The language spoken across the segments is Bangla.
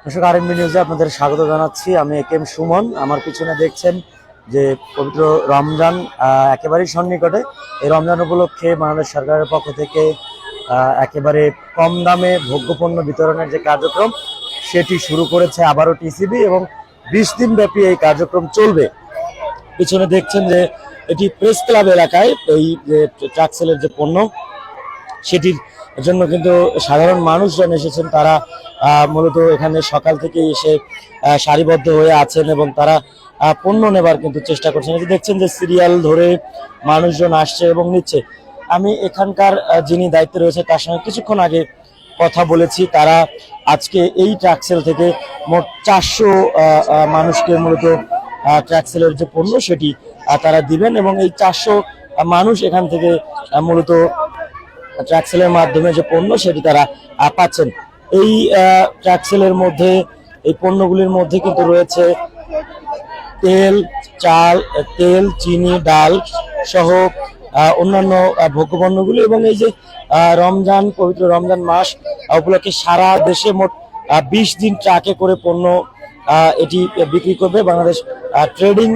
দর্শক, আরএমবি নিউজে আপনাদের স্বাগত জানাচ্ছি। আমি একেএম সুমন। আমার পিছনে দেখছেন যে পবিত্র রমজান একেবারেই সন্নিকটে। এই রমজান উপলক্ষে বাংলাদেশ সরকারের পক্ষ থেকে একেবারে কম দামে ভোগ্যপণ্য বিতরণের যে কার্যক্রম সেটি শুরু করেছে আবারও টিসিবি, এবং 20 দিন ব্যাপী এই কার্যক্রম চলবে। পিছনে দেখছেন যে এটি প্রেস ক্লাব এলাকায় এই যে ট্রাক সেলের যে পণ্য সেটির জন্য কিন্তু সাধারণ মানুষজন এসেছেন। তারা মূলত এখানে সকাল থেকে এসে সারিবদ্ধ হয়ে আছেন এবং তারা পণ্য নেবার কিন্তু চেষ্টা করছেন। এই দেখছেন যে সিরিয়াল ধরে মানুষজন আসছে এবং নিচ্ছে। আমি এখানকার যিনি দায়িত্বে রয়েছে তার সঙ্গে কিছুক্ষণ আগে কথা বলেছি। তারা আজকে এই ট্রাক সেল থেকে মোট 400 মানুষকে মূলত ট্রাক সেলের যে পণ্য সেটি তারা দিবেন, এবং এই 400 মানুষ এখান থেকে মূলত ট্রাক সেলের মাধ্যমে যে পণ্য সেটি তারা পাচ্ছেন। এই ট্রাক সেলের মধ্যে এই পণ্যগুলির মধ্যে কিন্তু রয়েছে তেল, চাল, তেল, চিনি, ডাল সহ অন্যান্য ভোগ্যপণ্যগুলি। এবং এই যে রমজান, পবিত্র রমজান মাস উপলক্ষে সারা দেশে মোট 20 দিন ট্রাকে করে পণ্য এটি বিক্রি করবে Bangladesh trading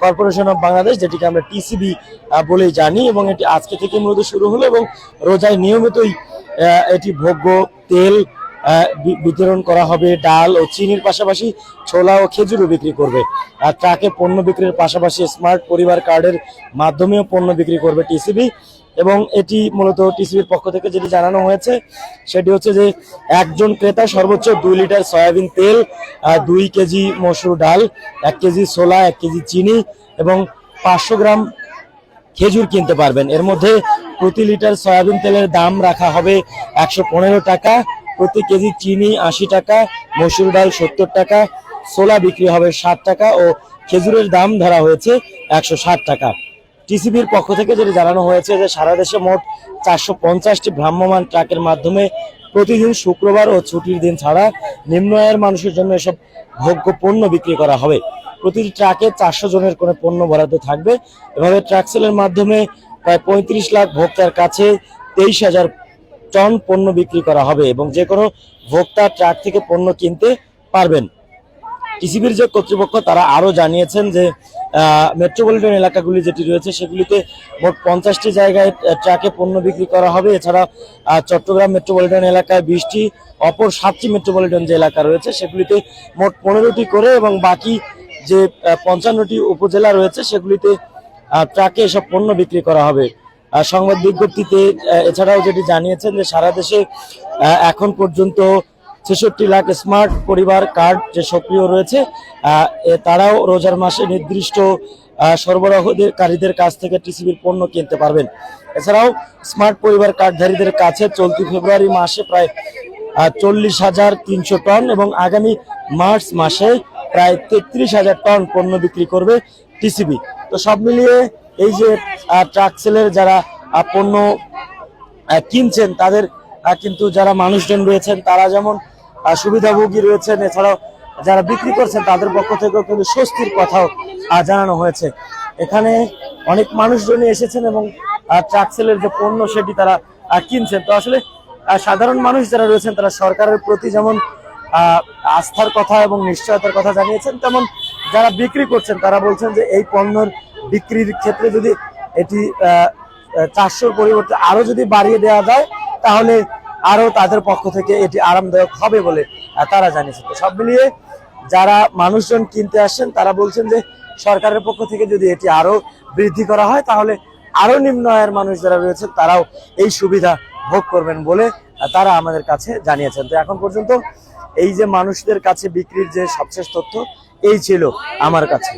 corporation of Bangladesh, যেটিকে আমরা টিসিবি বলেই জানি। এবং এটি আজকে থেকে মূলত শুরু হলো এবং রোজায় নিয়মিতই এটি ভোগ্য তেল বিতরণ করা হবে। ডাল ও চিনির পাশাপাশি ছোলা ও খেজুরও বিক্রি করবে। আর ট্রাকে পণ্য বিক্রির পাশাপাশি স্মার্ট পরিবার কার্ডের মাধ্যমেও পণ্য বিক্রি করবে টিসিবি। এবং এটি মূলত টিসিবির পক্ষ থেকে যেটি জানানো হয়েছে সেটি হচ্ছে যে একজন ক্রেতা সর্বোচ্চ 2 লিটার সয়াবিন তেল, 2 কেজি মসুর ডাল, 1 কেজি ছোলা, 1 কেজি চিনি এবং 500 গ্রাম খেজুর কিনতে পারবেন। এর মধ্যে প্রতি লিটার সয়াবিন তেলের দাম রাখা হবে 115 টাকা, প্রতি কেজি চিনি 80 টাকা, মসুর ডাল 70 টাকা, ছোলা বিক্রি হবে 60 টাকা ও খেজুরের দাম ধরা হয়েছে 160 টাকা। টিসিবির পক্ষ থেকে যেটি জানানো হয়েছে যে সারা দেশে মোট 450টি ভ্রাম্যমাণ ট্রাকের মাধ্যমে প্রতিদিন শুক্রবার ও ছুটির দিন ছাড়া নিম্ন আয়ের মানুষের জন্য এসব ভোগ্য পণ্য বিক্রি করা হবে। প্রতিটি ট্রাকে 400 জনের করে পণ্য বরাদ্দ থাকবে। এভাবে ট্রাক সেলের মাধ্যমে প্রায় 35 লাখ ভোক্তার কাছে 23,000 টন পণ্য বিক্রি করা হবে এবং যে কোনো ভোক্তা ট্রাক থেকে পণ্য কিনতে পারবেন। টিসিবির যে কর্তৃপক্ষ তারা আরো জানিয়েছেন যে মেট্রোপলিটন এলাকাগুলি যেটি রয়েছে সেগুলিতে মোট 50টি জায়গায় ট্রাকে পণ্য বিক্রি করা হবে। এছাড়া চট্টগ্রাম মেট্রোপলিটন এলাকায় 20টি, অপর 7টি মেট্রোপলিটন যে এলাকা রয়েছে সেগুলিতে মোট 15টি করে, এবং বাকি যে 55টি উপজেলা রয়েছে সেগুলিতে ট্রাকে এসব পণ্য বিক্রি করা হবে। সংবাদ বিজ্ঞপ্তিতে এছাড়াও যেটি জানিয়েছেন যে সারা দেশে এখন পর্যন্ত 66 লাখ স্মার্ট পরিবার কার্ড যে সক্রিয় রয়েছে, তারাও রোজার মাসে নির্দিষ্ট সরবরাহকারীদের কাছ থেকে টিসিবির পণ্য কিনতে পারবেন। এছাড়াও স্মার্ট পরিবার কার্ডধারীদের কাছে চলতি ফেব্রুয়ারি মাসে প্রায় 40,300 টন এবং আগামী মার্চ মাসে প্রায় 33,000 টন পণ্য বিক্রি করবে টিসিবি। তো সব মিলিয়ে এই যে ট্রাক সেলের যারা পণ্য কিনছেন তাদের কিন্তু যারা মানুষজন রয়েছেন তারা যেমন সুবিধাভোগী রয়েছেন, এছাড়াও যারা বিক্রি করছেন তাদের পক্ষ থেকেও কিন্তু স্বস্তির কথাও জানানো হয়েছে। এখানে অনেক মানুষজনই এসেছেন এবং ট্রাক সেলের যে পণ্য সেটি তারা কিনছেন। তো আসলে সাধারণ মানুষ যারা রয়েছেন তারা সরকারের প্রতি যেমন আস্থার কথা এবং নিশ্চয়তার কথা জানিয়েছেন, তেমন যারা বিক্রি করছেন তারা বলছেন যে এই পণ্যের বিক্রির ক্ষেত্রে যদি এটি 400-র পরিবর্তে আরো যদি বাড়িয়ে দেওয়া যায় তাহলে আরো তাদের পক্ষ থেকে এটি আরামদায়ক হবে বলে তারা জানিয়েছেন। তো সব মিলিয়ে যারা মানুষজন কিনতে আসছেন তারা বলছেন যে সরকারের পক্ষ থেকে যদি এটি আরো বৃদ্ধি করা হয় তাহলে আরো নিম্ন আয়ের মানুষ যারা রয়েছেন তারাও এই সুবিধা ভোগ করবেন বলে তারা আমাদের কাছে জানিয়েছেন। তো এখন পর্যন্ত এই যে মানুষদের কাছে বিক্রির যে সবশেষ তথ্য এই ছিল আমার কাছে।